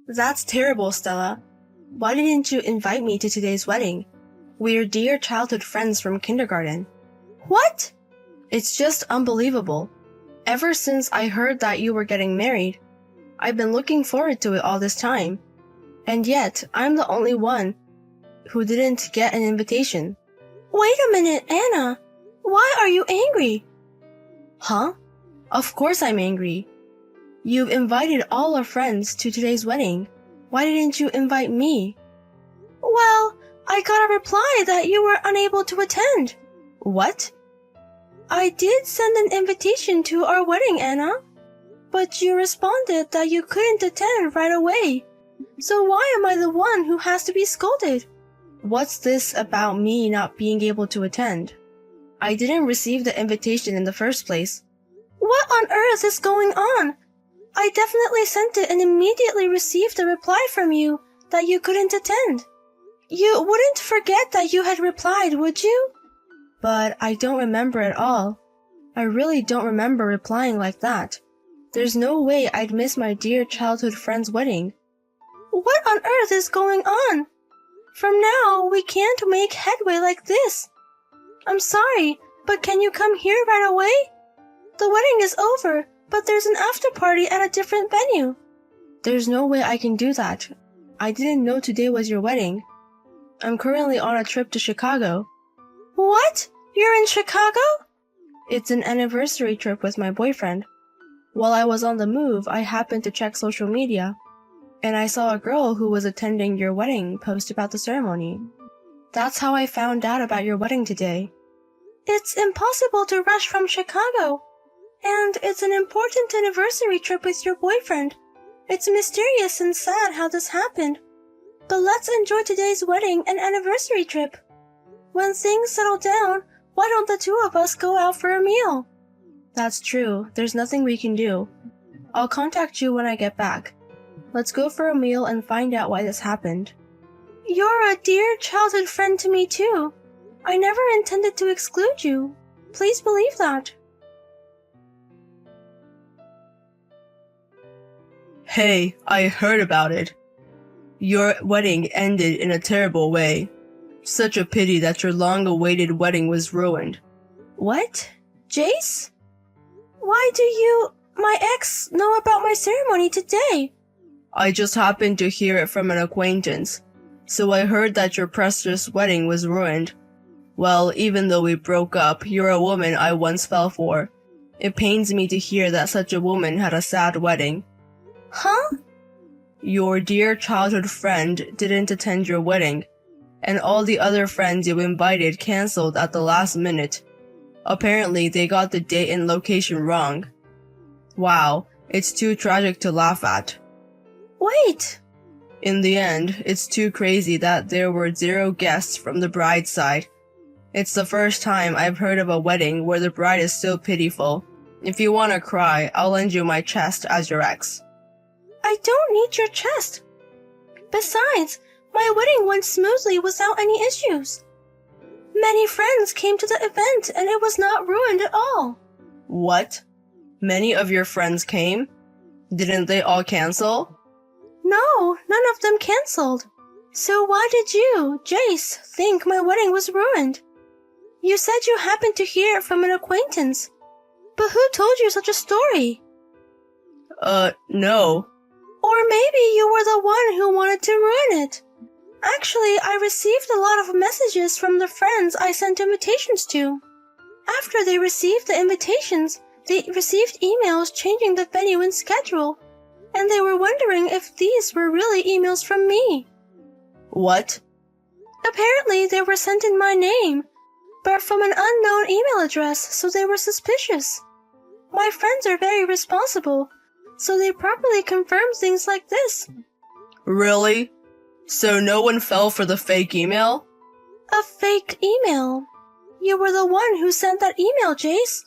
That's terrible, Stella. Why didn't you invite me to today's wedding? We're dear childhood friends from kindergarten. What? It's just unbelievable. Ever since I heard that you were getting married, I've been looking forward to it all this time. And yet, I'm the only one who didn't get an invitation. Wait a minute, Anna. Why are you angry? Huh? Of course I'm angry. You've invited all our friends to today's wedding. Why didn't you invite me? Well, I got a reply that you were unable to attend. What? I did send an invitation to our wedding, Anna. But you responded that you couldn't attend right away. So why am I the one who has to be scolded? What's this about me not being able to attend? I didn't receive the invitation in the first place. What on earth is going on? I definitely sent it and immediately received a reply from you that you couldn't attend. You wouldn't forget that you had replied, would you? But I don't remember at all. I really don't remember replying like that. There's no way I'd miss my dear childhood friend's wedding. What on earth is going on? From now, we can't make headway like this. I'm sorry, but can you come here right away? The wedding is over, but there's an after party at a different venue. There's no way I can do that. I didn't know today was your wedding. I'm currently on a trip to Chicago. What? You're in Chicago? It's an anniversary trip with my boyfriend. While I was on the move, I happened to check social media, and I saw a girl who was attending your wedding post about the ceremony. That's how I found out about your wedding today. It's impossible to rush from Chicago. And it's an important anniversary trip with your boyfriend. It's mysterious and sad how this happened. But let's enjoy today's wedding and anniversary trip. When things settle down, why don't the two of us go out for a meal? That's true. There's nothing we can do. I'll contact you when I get back. Let's go for a meal and find out why this happened. You're a dear childhood friend to me too. I never intended to exclude you. Please believe that. Hey, I heard about it. Your wedding ended in a terrible way. Such a pity that your long-awaited wedding was ruined. What? Jace? Why do you, my ex, know about my ceremony today? I just happened to hear it from an acquaintance, so I heard that your precious wedding was ruined. Well, even though we broke up, you're a woman I once fell for. It pains me to hear that such a woman had a sad wedding. Huh? Your dear childhood friend didn't attend your wedding, and all the other friends you invited canceled at the last minute. Apparently, they got the date and location wrong. Wow, it's too tragic to laugh at. Wait! In the end, it's too crazy that there were 0 guests from the bride's side. It's the first time I've heard of a wedding where the bride is so pitiful. If you want to cry, I'll lend you my chest as your ex. I don't need your chest. Besides, my wedding went smoothly without any issues. Many friends came to the event and it was not ruined at all. What? Many of your friends came? Didn't they all cancel? No, none of them canceled. So why did you, Jace, think my wedding was ruined? You said you happened to hear it from an acquaintance. But who told you such a story? No. Or maybe you were the one who wanted to ruin it. Actually, I received a lot of messages from the friends I sent invitations to. After they received the invitations, they received emails changing the venue and schedule, and they were wondering if these were really emails from me. What? Apparently, they were sent in my name, but from an unknown email address, so they were suspicious. My friends are very responsible, so they properly confirm things like this. Really? So no one fell for the fake email? A fake email? You were the one who sent that email, Jace.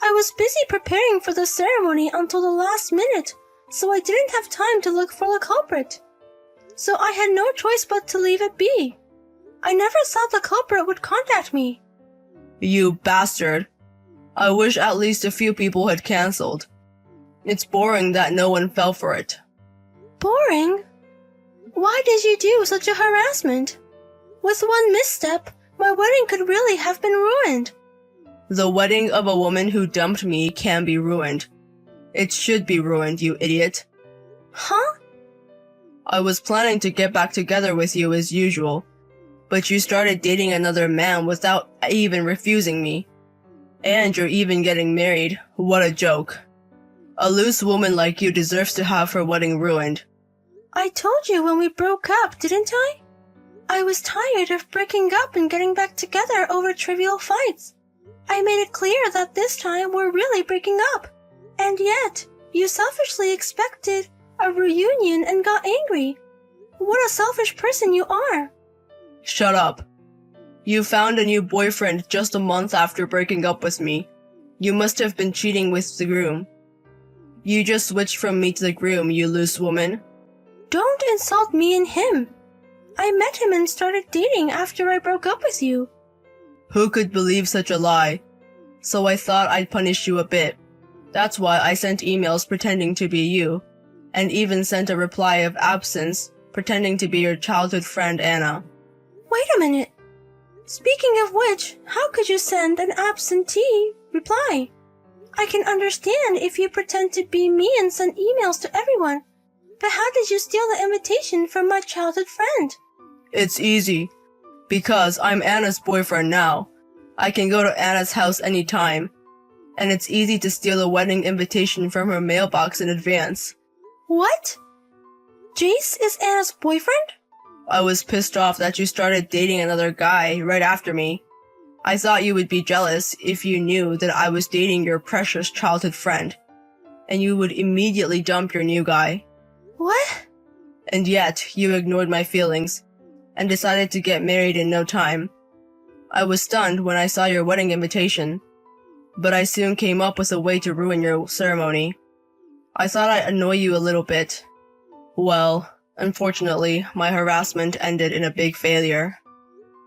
I was busy preparing for the ceremony until the last minute, so I didn't have time to look for the culprit. So I had no choice but to leave it be. I never thought the culprit would contact me. You bastard. I wish at least a few people had cancelled. It's boring that no one fell for it. Boring? Why did you do such a harassment? With one misstep, my wedding could really have been ruined. The wedding of a woman who dumped me can be ruined. It should be ruined, you idiot. Huh? I was planning to get back together with you as usual, but you started dating another man without even refusing me. And you're even getting married. What a joke. A loose woman like you deserves to have her wedding ruined. I told you when we broke up, didn't I? I was tired of breaking up and getting back together over trivial fights. I made it clear that this time we're really breaking up. And yet, you selfishly expected a reunion and got angry. What a selfish person you are. Shut up. You found a new boyfriend just a month after breaking up with me. You must have been cheating with the groom. You just switched from me to the groom, you loose woman. Don't insult me and him. I met him and started dating after I broke up with you. Who could believe such a lie? So I thought I'd punish you a bit. That's why I sent emails pretending to be you, and even sent a reply of absence pretending to be your childhood friend Anna. Wait a minute. Speaking of which, how could you send an absentee reply? I can understand if you pretend to be me and send emails to everyone, but how did you steal the invitation from my childhood friend? It's easy. Because I'm Anna's boyfriend now. I can go to Anna's house anytime. And it's easy to steal a wedding invitation from her mailbox in advance. What? Jace is Anna's boyfriend? I was pissed off that you started dating another guy right after me. I thought you would be jealous if you knew that I was dating your precious childhood friend. And you would immediately dump your new guy. What? And yet, you ignored my feelings and decided to get married in no time. I was stunned when I saw your wedding invitation, but I soon came up with a way to ruin your ceremony. I thought I'd annoy you a little bit. Well, unfortunately, my harassment ended in a big failure.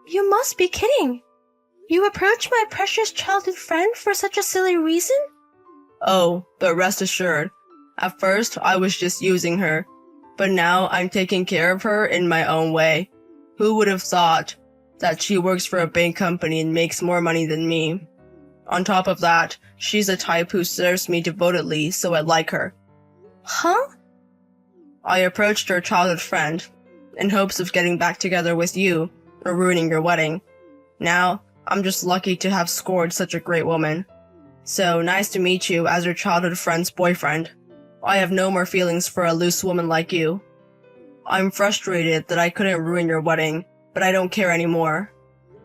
You must be kidding. You approached my precious childhood friend for such a silly reason? Oh, but rest assured, at first I was just using her, but now I'm taking care of her in my own way. Who would have thought that she works for a bank company and makes more money than me? On top of that, she's the type who serves me devotedly, so I like her. Huh? I approached her childhood friend, in hopes of getting back together with you, or ruining your wedding. Now, I'm just lucky to have scored such a great woman. So, nice to meet you as your childhood friend's boyfriend. I have no more feelings for a loose woman like you. I'm frustrated that I couldn't ruin your wedding, but I don't care anymore.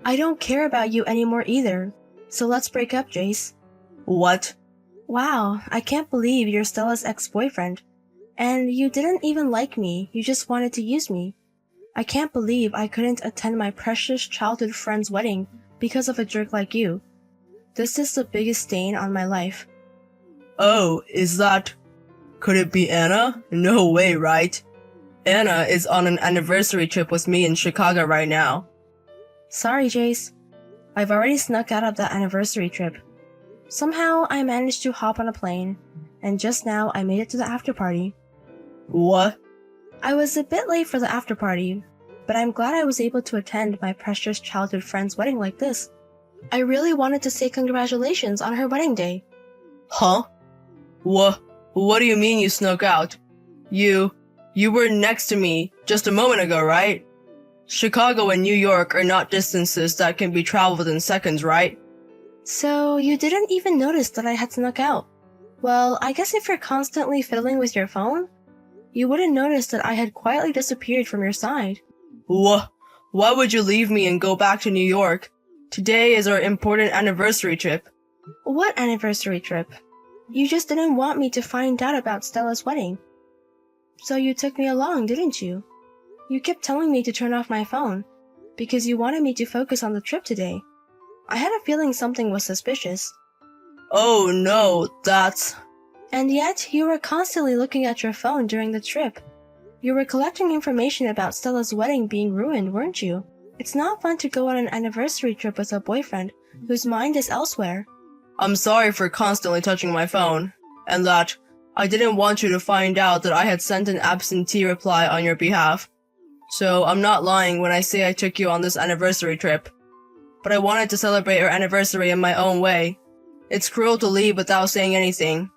I don't care about you anymore either. So let's break up, Jace. What? Wow, I can't believe you're Stella's ex-boyfriend. And you didn't even like me, you just wanted to use me. I can't believe I couldn't attend my precious childhood friend's wedding because of a jerk like you. This is the biggest stain on my life. Oh, is that... Could it be Anna? No way, right? Anna is on an anniversary trip with me in Chicago right now. Sorry, Jace. I've already snuck out of that anniversary trip. Somehow, I managed to hop on a plane, and just now I made it to the after party. What? I was a bit late for the after party, but I'm glad I was able to attend my precious childhood friend's wedding like this. I really wanted to say congratulations on her wedding day. Huh? What do you mean you snuck out? You were next to me just a moment ago, right? Chicago and New York are not distances that can be traveled in seconds, right? So, you didn't even notice that I had snuck out? Well, I guess if you're constantly fiddling with your phone, you wouldn't notice that I had quietly disappeared from your side. Why would you leave me and go back to New York? Today is our important anniversary trip. What anniversary trip? You just didn't want me to find out about Stella's wedding. So you took me along, didn't you? You kept telling me to turn off my phone, because you wanted me to focus on the trip today. I had a feeling something was suspicious. Oh no, that's... And yet, you were constantly looking at your phone during the trip. You were collecting information about Stella's wedding being ruined, weren't you? It's not fun to go on an anniversary trip with a boyfriend whose mind is elsewhere. I'm sorry for constantly touching my phone, and that I didn't want you to find out that I had sent an absentee reply on your behalf. So I'm not lying when I say I took you on this anniversary trip. But I wanted to celebrate our anniversary in my own way. It's cruel to leave without saying anything.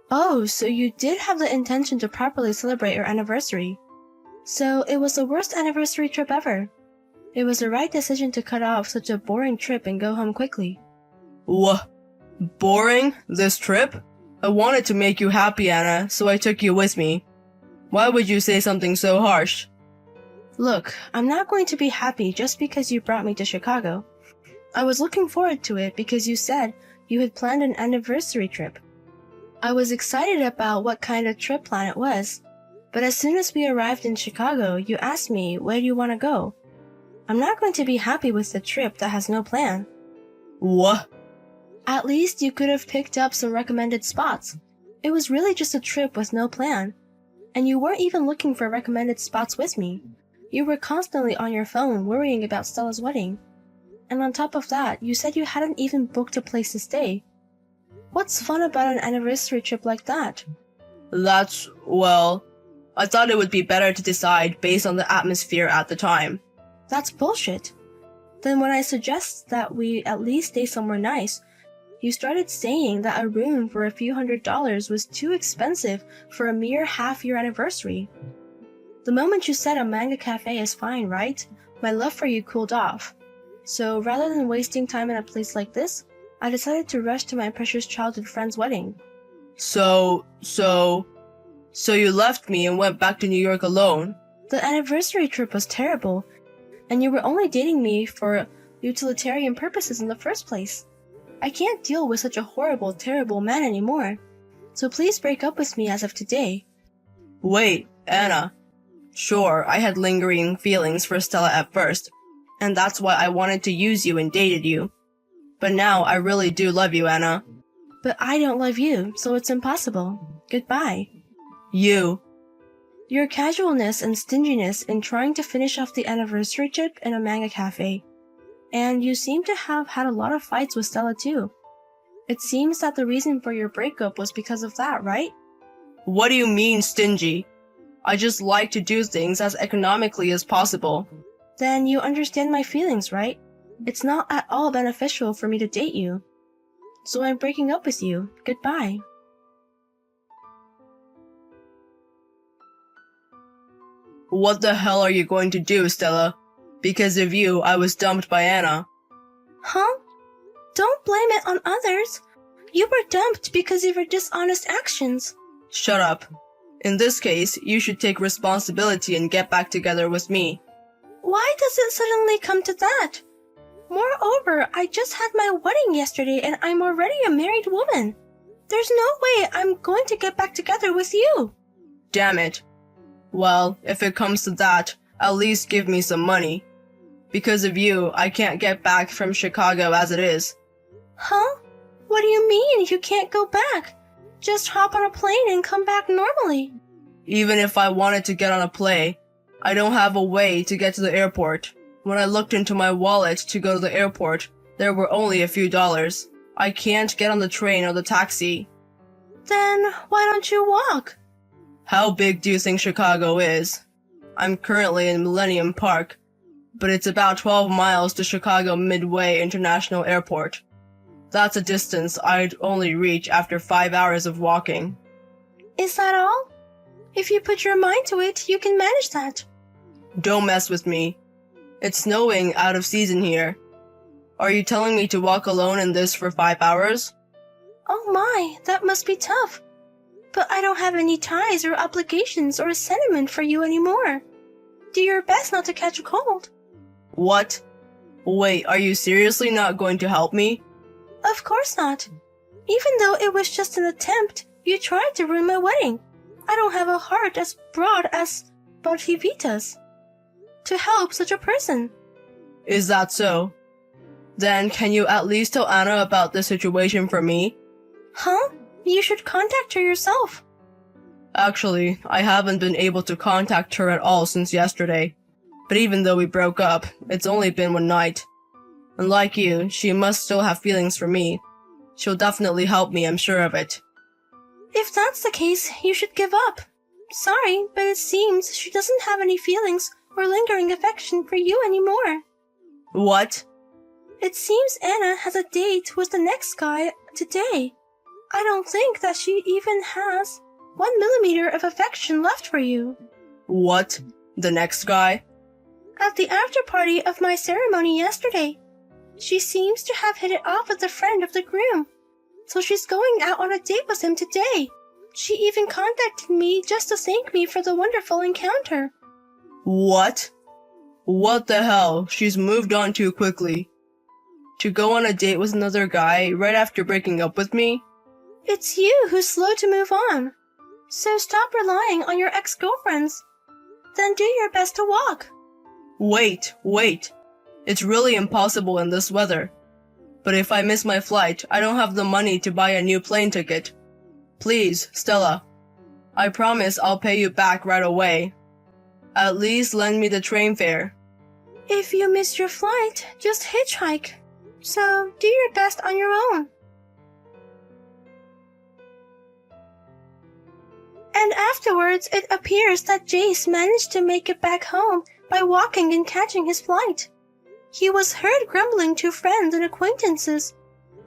Oh, so you did have the intention to properly celebrate your anniversary. So it was the worst anniversary trip ever. It was the right decision to cut off such a boring trip and go home quickly. Boring? This trip? I wanted to make you happy, Anna, so I took you with me. Why would you say something so harsh? Look, I'm not going to be happy just because you brought me to Chicago. I was looking forward to it because you said you had planned an anniversary trip. I was excited about what kind of trip plan it was, but as soon as we arrived in Chicago, you asked me, where do you want to go? I'm not going to be happy with a trip that has no plan. What? At least you could have picked up some recommended spots. It was really just a trip with no plan. And you weren't even looking for recommended spots with me. You were constantly on your phone worrying about Stella's wedding. And on top of that, you said you hadn't even booked a place to stay. What's fun about an anniversary trip like that? Well, I thought it would be better to decide based on the atmosphere at the time. That's bullshit. Then when I suggest that we at least stay somewhere nice, you started saying that a room for a few $100s was too expensive for a mere half-year anniversary. The moment you said a manga cafe is fine, right? My love for you cooled off. So rather than wasting time in a place like this, I decided to rush to my precious childhood friend's wedding. So you left me and went back to New York alone? The anniversary trip was terrible, and you were only dating me for utilitarian purposes in the first place. I can't deal with such a horrible, terrible man anymore. So please break up with me as of today. Wait, Anna. Sure, I had lingering feelings for Stella at first, and that's why I wanted to use you and dated you. But now I really do love you, Anna. But I don't love you, so it's impossible. Goodbye. You. Your casualness and stinginess in trying to finish off the anniversary trip in a manga cafe. And you seem to have had a lot of fights with Stella too. It seems that the reason for your breakup was because of that, right? What do you mean, stingy? I just like to do things as economically as possible. Then you understand my feelings, right? It's not at all beneficial for me to date you. So I'm breaking up with you. Goodbye. What the hell are you going to do, Stella? Because of you, I was dumped by Anna. Huh? Don't blame it on others. You were dumped because of your dishonest actions. Shut up. In this case, you should take responsibility and get back together with me. Why does it suddenly come to that? Moreover, I just had my wedding yesterday and I'm already a married woman. There's no way I'm going to get back together with you. Damn it. Well, if it comes to that, at least give me some money. Because of you, I can't get back from Chicago as it is. Huh? What do you mean you can't go back? Just hop on a plane and come back normally. Even if I wanted to get on a plane, I don't have a way to get to the airport. When I looked into my wallet to go to the airport, there were only a few dollars. I can't get on the train or the taxi. Then why don't you walk? How big do you think Chicago is? I'm currently in Millennium Park, but it's about 12 miles to Chicago Midway International Airport. That's a distance I'd only reach after 5 hours of walking. Is that all? If you put your mind to it, you can manage that. Don't mess with me. It's snowing out of season here. Are you telling me to walk alone in this for 5 hours? Oh my, that must be tough. But I don't have any ties or obligations or sentiment for you anymore. Do your best not to catch a cold. What? Wait, are you seriously not going to help me? Of course not. Even though it was just an attempt, you tried to ruin my wedding. I don't have a heart as broad as Bodhivita's to help such a person. Is that so? Then can you at least tell Anna about the situation for me? Huh? You should contact her yourself. Actually, I haven't been able to contact her at all since yesterday. But even though we broke up, it's only been one night. And like you, she must still have feelings for me. She'll definitely help me, I'm sure of it. If that's the case, you should give up. Sorry, but it seems she doesn't have any feelings or lingering affection for you anymore. What? It seems Anna has a date with the next guy today. I don't think that she even has 1 millimeter of affection left for you. What? The next guy? At the after party of my ceremony yesterday, she seems to have hit it off with a friend of the groom. So she's going out on a date with him today. She even contacted me just to thank me for the wonderful encounter. What? What the hell? She's moved on too quickly. To go on a date with another guy right after breaking up with me? It's you who's slow to move on. So stop relying on your ex-girlfriends. Then do your best to walk. Wait. It's really impossible in this weather. But if I miss my flight, I don't have the money to buy a new plane ticket. Please, Stella. I promise I'll pay you back right away. At least lend me the train fare. If you miss your flight, just hitchhike. So do your best on your own. And afterwards, it appears that Jace managed to make it back home by walking and catching his flight. He was heard grumbling to friends and acquaintances.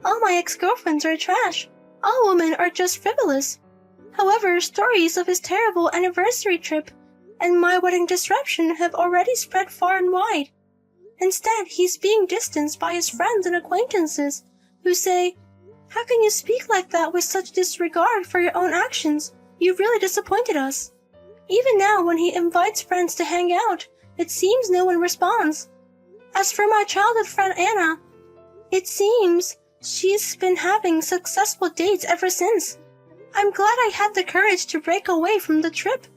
All my ex-girlfriends are trash. All women are just frivolous. However, stories of his terrible anniversary trip and my wedding disruption have already spread far and wide. Instead, he's being distanced by his friends and acquaintances, who say, "How can you speak like that with such disregard for your own actions? You really disappointed us." Even now, when he invites friends to hang out, it seems no one responds. As for my childhood friend Anna, it seems she's been having successful dates ever since. I'm glad I had the courage to break away from the trip.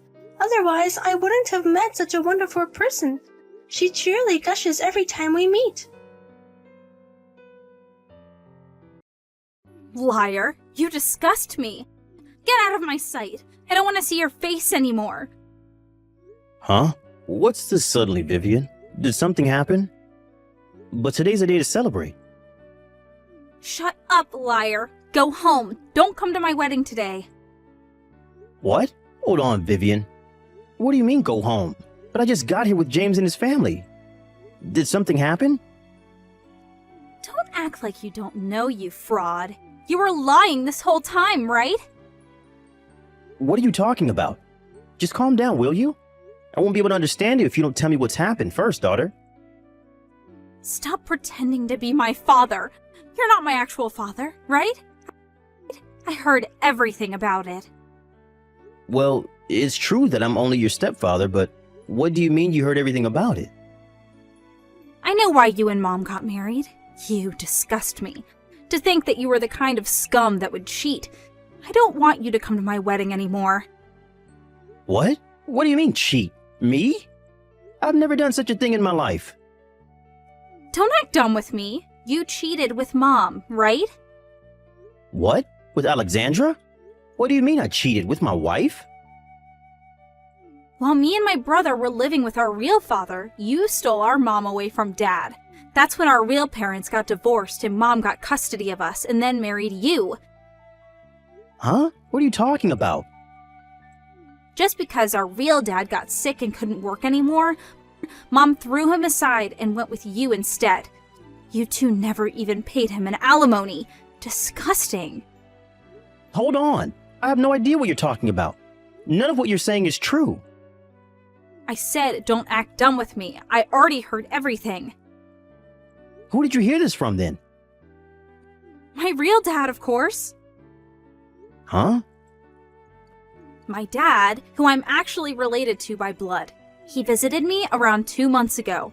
Otherwise, I wouldn't have met such a wonderful person. She cheerily gushes every time we meet. Liar, you disgust me. Get out of my sight. I don't want to see your face anymore. Huh? What's this suddenly, Vivian? Did something happen? But today's a day to celebrate. Shut up, liar. Go home. Don't come to my wedding today. What? Hold on, Vivian. What do you mean go home? But I just got here with James and his family. Did something happen? Don't act like you don't know, you fraud. You were lying this whole time, right? What are you talking about? Just calm down, will you? I won't be able to understand you if you don't tell me what's happened first, daughter. Stop pretending to be my father. You're not my actual father, right? I heard everything about it. Well, it's true that I'm only your stepfather, but what do you mean you heard everything about it? I know why you and Mom got married. You disgust me. To think that you were the kind of scum that would cheat. I don't want you to come to my wedding anymore. What? What do you mean cheat? Me? I've never done such a thing in my life. Don't act dumb with me. You cheated with Mom, right? What? With Alexandra? What do you mean I cheated with my wife? While me and my brother were living with our real father, you stole our mom away from Dad. That's when our real parents got divorced and Mom got custody of us and then married you. Huh? What are you talking about? Just because our real dad got sick and couldn't work anymore, Mom threw him aside and went with you instead. You two never even paid him an alimony. Disgusting. Hold on. I have no idea what you're talking about. None of what you're saying is true. I said don't act dumb with me. I already heard everything. Who did you hear this from then? My real dad, of course. Huh? My dad, who I'm actually related to by blood. He visited me around 2 months ago.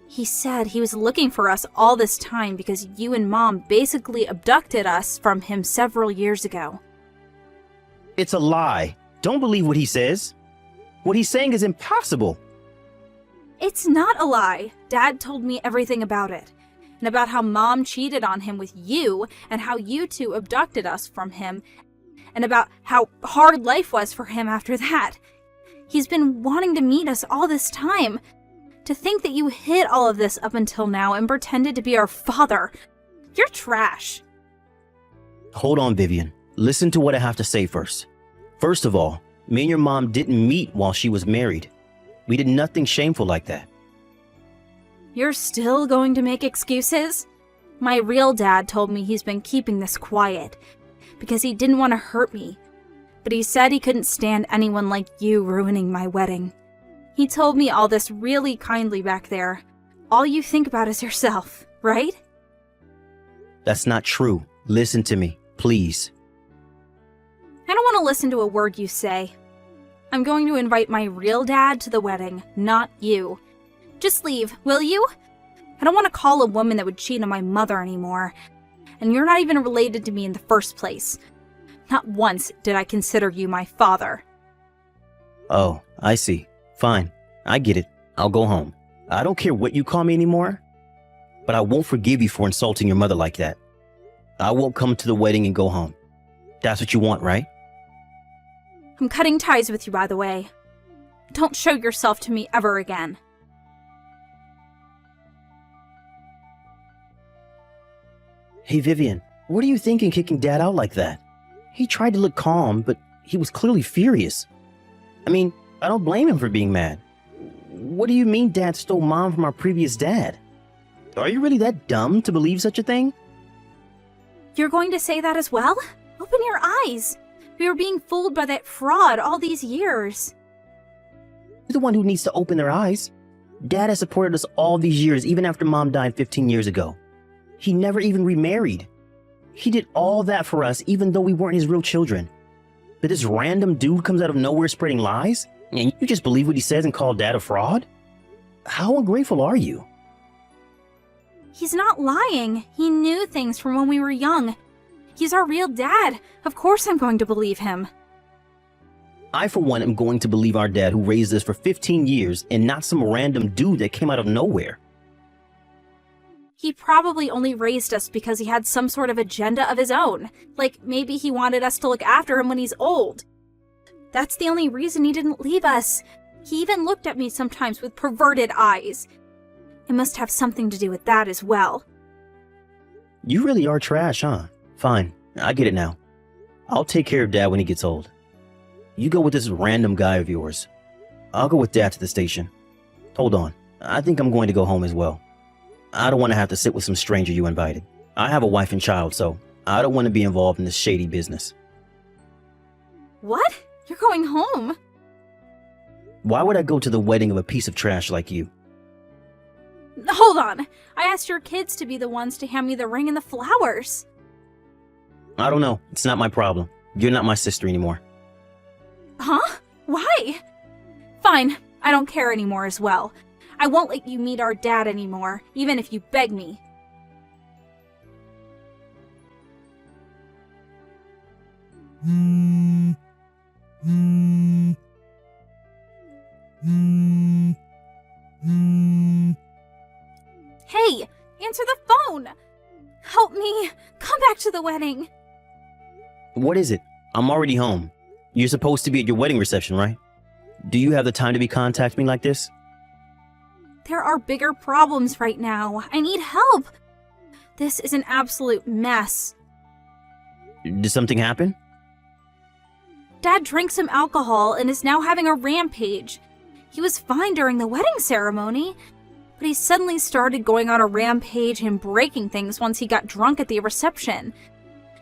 He said he was looking for us all this time because you and Mom basically abducted us from him several years ago. It's a lie. Don't believe what he says. What he's saying is impossible. It's not a lie. Dad told me everything about it. And about how Mom cheated on him with you and how you two abducted us from him. And about how hard life was for him after that. He's been wanting to meet us all this time. To think that you hid all of this up until now and pretended to be our father. You're trash. Hold on, Vivian. Listen to what I have to say first. First of all, me and your mom didn't meet while she was married. We did nothing shameful like that. You're still going to make excuses? My real dad told me he's been keeping this quiet because he didn't want to hurt me. But he said he couldn't stand anyone like you ruining my wedding. He told me all this really kindly back there. All you think about is yourself, right? That's not true. Listen to me, please. I don't want to listen to a word you say. I'm going to invite my real dad to the wedding, not you. Just leave, will you? I don't want to call a woman that would cheat on my mother anymore. And you're not even related to me in the first place. Not once did I consider you my father. Oh, I see. Fine. I get it. I'll go home. I don't care what you call me anymore, but I won't forgive you for insulting your mother like that. I won't come to the wedding and go home. That's what you want, right? I'm cutting ties with you, by the way. Don't show yourself to me ever again. Hey, Vivian, what are you thinking kicking Dad out like that? He tried to look calm, but he was clearly furious. I mean, I don't blame him for being mad. What do you mean Dad stole Mom from our previous dad? Are you really that dumb to believe such a thing? You're going to say that as well? Open your eyes. We were being fooled by that fraud all these years. You're the one who needs to open their eyes. Dad has supported us all these years, even after Mom died 15 years ago. He never even remarried. He did all that for us, even though we weren't his real children. But this random dude comes out of nowhere spreading lies, and you just believe what he says and call Dad a fraud? How ungrateful are you? He's not lying. He knew things from when we were young. He's our real dad. Of course I'm going to believe him. I, for one, am going to believe our dad who raised us for 15 years and not some random dude that came out of nowhere. He probably only raised us because he had some sort of agenda of his own. Like, maybe he wanted us to look after him when he's old. That's the only reason he didn't leave us. He even looked at me sometimes with perverted eyes. It must have something to do with that as well. You really are trash, huh? Fine, I get it now. I'll take care of Dad when he gets old. You go with this random guy of yours. I'll go with Dad to the station. Hold on, I think I'm going to go home as well. I don't want to have to sit with some stranger you invited. I have a wife and child, so I don't want to be involved in this shady business. What? You're going home? Why would I go to the wedding of a piece of trash like you? Hold on. I asked your kids to be the ones to hand me the ring and the flowers. I don't know. It's not my problem. You're not my sister anymore. Huh? Why? Fine. I don't care anymore as well. I won't let you meet our dad anymore, even if you beg me. Hey, answer the phone! Help me! Come back to the wedding! What is it? I'm already home. You're supposed to be at your wedding reception, right? Do you have the time to be contacting me like this? There are bigger problems right now. I need help. This is an absolute mess. Did something happen? Dad drank some alcohol and is now having a rampage. He was fine during the wedding ceremony, but he suddenly started going on a rampage and breaking things once he got drunk at the reception.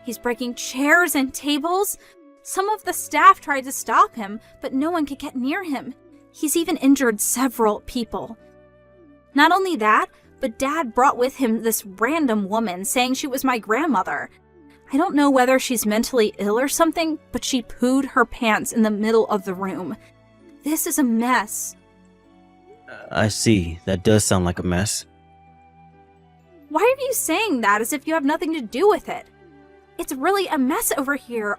He's breaking chairs and tables. Some of the staff tried to stop him, but no one could get near him. He's even injured several people. Not only that, but Dad brought with him this random woman saying she was my grandmother. I don't know whether she's mentally ill or something, but she pooed her pants in the middle of the room. This is a mess. I see. That does sound like a mess. Why are you saying that as if you have nothing to do with it? It's really a mess over here.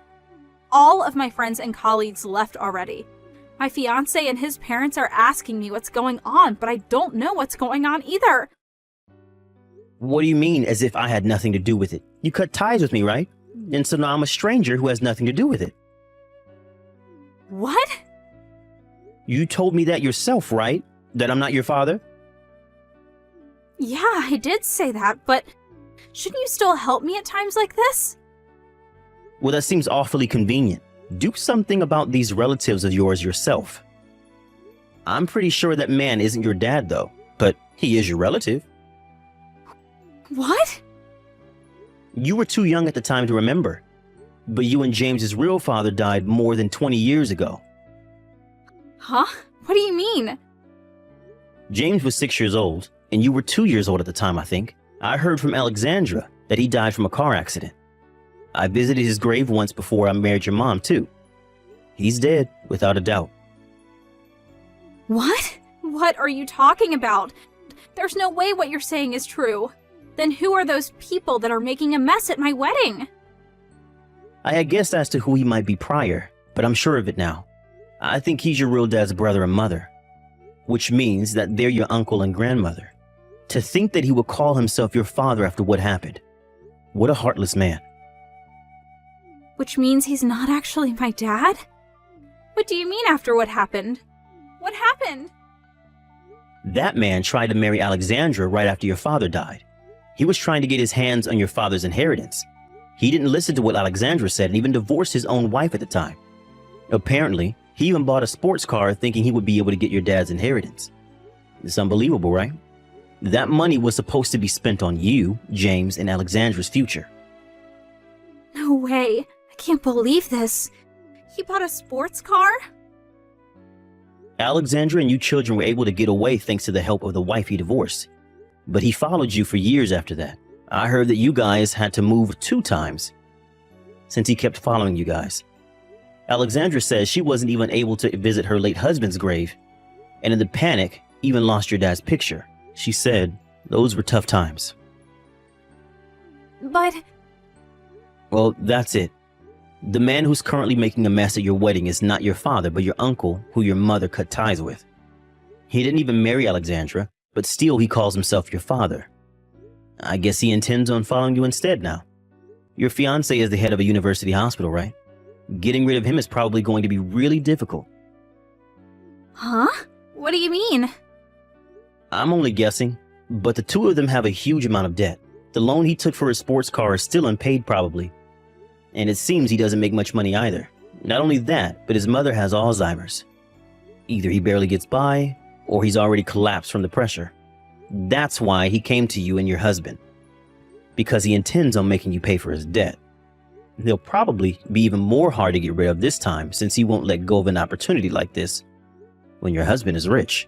All of my friends and colleagues left already. My fiancé and his parents are asking me what's going on, but I don't know what's going on either. What do you mean, as if I had nothing to do with it? You cut ties with me, right? And so now I'm a stranger who has nothing to do with it. What? You told me that yourself, right? That I'm not your father? Yeah, I did say that, but shouldn't you still help me at times like this? Well, that seems awfully convenient. Do something about these relatives of yours yourself. I'm pretty sure that man isn't your dad, though, but he is your relative. What? You were too young at the time to remember, but you and James's real father died more than 20 years ago. Huh? What do you mean? James was 6 years old, and you were 2 years old at the time, I think. I heard from Alexandra that he died from a car accident. I visited his grave once before I married your mom, too. He's dead, without a doubt. What? What are you talking about? There's no way what you're saying is true. Then who are those people that are making a mess at my wedding? I had guessed as to who he might be prior, but I'm sure of it now. I think he's your real dad's brother and mother, which means that they're your uncle and grandmother. To think that he would call himself your father after what happened. What a heartless man. Which means he's not actually my dad? What do you mean after what happened? What happened? That man tried to marry Alexandra right after your father died. He was trying to get his hands on your father's inheritance. He didn't listen to what Alexandra said and even divorced his own wife at the time. Apparently, he even bought a sports car thinking he would be able to get your dad's inheritance. It's unbelievable, right? That money was supposed to be spent on you, James, and Alexandra's future. No way. I can't believe this. He bought a sports car? Alexandra and you children were able to get away thanks to the help of the wife he divorced. But he followed you for years after that. I heard that you guys had to move 2 times since he kept following you guys. Alexandra says she wasn't even able to visit her late husband's grave, and in the panic, even lost your dad's picture. She said those were tough times. But... Well, that's it. The man who's currently making a mess at your wedding is not your father, but your uncle, who your mother cut ties with. He didn't even marry Alexandra, but still he calls himself your father. I guess he intends on following you instead now. Your fiancé is the head of a university hospital, right? Getting rid of him is probably going to be really difficult. Huh? What do you mean? I'm only guessing, but the two of them have a huge amount of debt. The loan he took for his sports car is still unpaid probably. And it seems he doesn't make much money either. Not only that, but his mother has Alzheimer's. Either he barely gets by, or he's already collapsed from the pressure. That's why he came to you and your husband. Because he intends on making you pay for his debt. They'll probably be even more hard to get rid of this time since he won't let go of an opportunity like this when your husband is rich.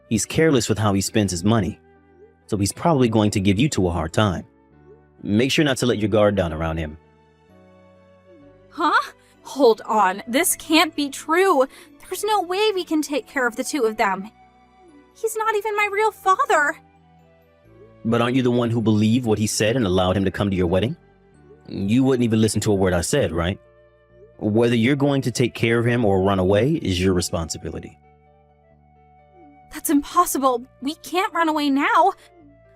He's careless with how he spends his money, so he's probably going to give you two a hard time. Make sure not to let your guard down around him. Huh? Hold on. This can't be true. There's no way we can take care of the two of them. He's not even my real father. But aren't you the one who believed what he said and allowed him to come to your wedding? You wouldn't even listen to a word I said, right? Whether you're going to take care of him or run away is your responsibility. That's impossible. We can't run away now.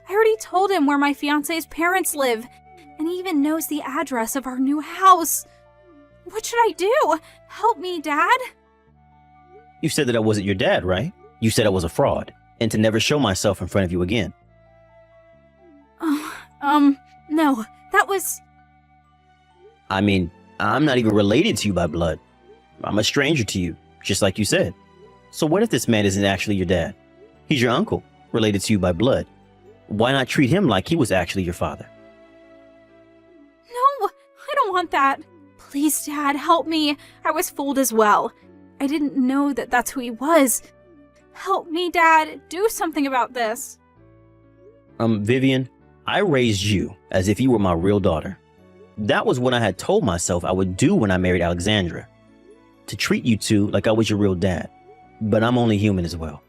I already told him where my fiancé's parents live, and he even knows the address of our new house. What should I do? Help me, Dad. You said that I wasn't your dad, right? You said I was a fraud, and to never show myself in front of you again. No, that was... I mean, I'm not even related to you by blood. I'm a stranger to you, just like you said. So what if this man isn't actually your dad? He's your uncle, related to you by blood. Why not treat him like he was actually your father? No, I don't want that. Please, Dad, help me. I was fooled as well. I didn't know that that's who he was. Help me, Dad. Do something about this. Vivian, I raised you as if you were my real daughter. That was what I had told myself I would do when I married Alexandra. To treat you two like I was your real dad. But I'm only human as well.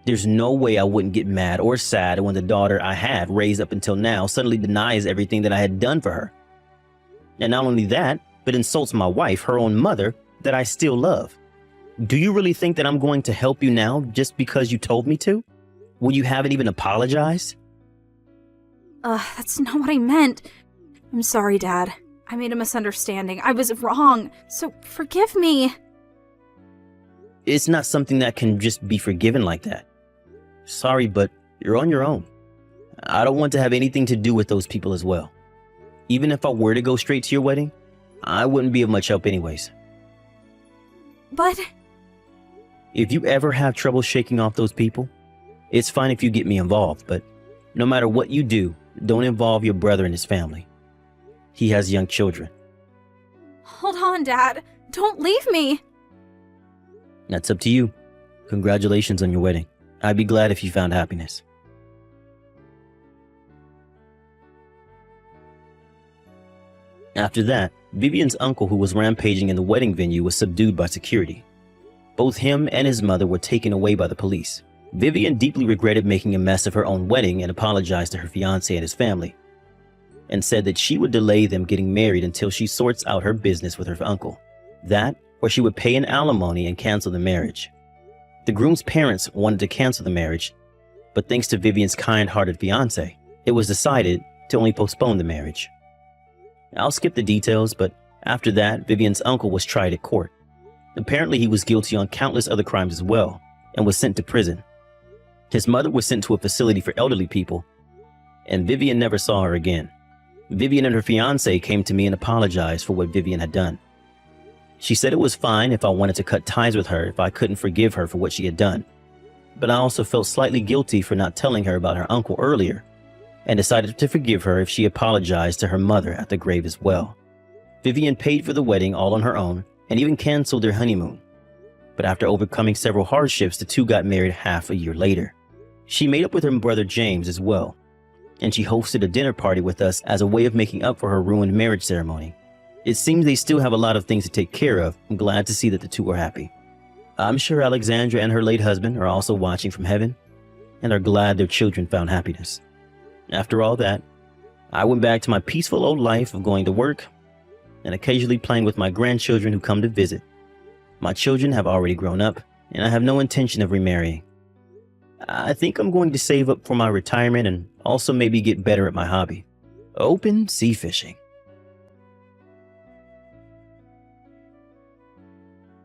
There's no way I wouldn't get mad or sad when the daughter I had raised up until now suddenly denies everything that I had done for her. And not only that, but insults my wife, her own mother, that I still love. Do you really think that I'm going to help you now just because you told me to? When you haven't even apologized? That's not what I meant. I'm sorry, Dad. I made a misunderstanding. I was wrong. So forgive me. It's not something that can just be forgiven like that. Sorry, but you're on your own. I don't want to have anything to do with those people as well. Even if I were to go straight to your wedding, I wouldn't be of much help anyways. But If you ever have trouble shaking off those people, it's fine if you get me involved, but no matter what you do, don't involve your brother and his family. He has young children. hold on, Dad. Don't leave me. That's up to you. Congratulations on your wedding. I'd be glad if you found happiness. After that, Vivian's uncle, who was rampaging in the wedding venue, was subdued by security. Both him and his mother were taken away by the police. Vivian deeply regretted making a mess of her own wedding and apologized to her fiancé and his family, and said that she would delay them getting married until she sorts out her business with her uncle. That, or she would pay an alimony and cancel the marriage. The groom's parents wanted to cancel the marriage, but thanks to Vivian's kind-hearted fiancé, it was decided to only postpone the marriage. I'll skip the details, but after that, Vivian's uncle was tried at court. Apparently, he was guilty on countless other crimes as well, and was sent to prison. His mother was sent to a facility for elderly people, and Vivian never saw her again. Vivian and her fiancé came to me and apologized for what Vivian had done. She said it was fine if I wanted to cut ties with her if I couldn't forgive her for what she had done. But I also felt slightly guilty for not telling her about her uncle earlier, and decided to forgive her if she apologized to her mother at the grave as well. Vivian paid for the wedding all on her own and even canceled their honeymoon. But after overcoming several hardships, the two got married half a year later. She made up with her brother James as well, and she hosted a dinner party with us as a way of making up for her ruined marriage ceremony. It seems they still have a lot of things to take care of. I'm glad to see that the two are happy. I'm sure Alexandra and her late husband are also watching from heaven and are glad their children found happiness. After all that, I went back to my peaceful old life of going to work and occasionally playing with my grandchildren who come to visit. My children have already grown up, and I have no intention of remarrying. I think I'm going to save up for my retirement and also maybe get better at my hobby, open sea fishing.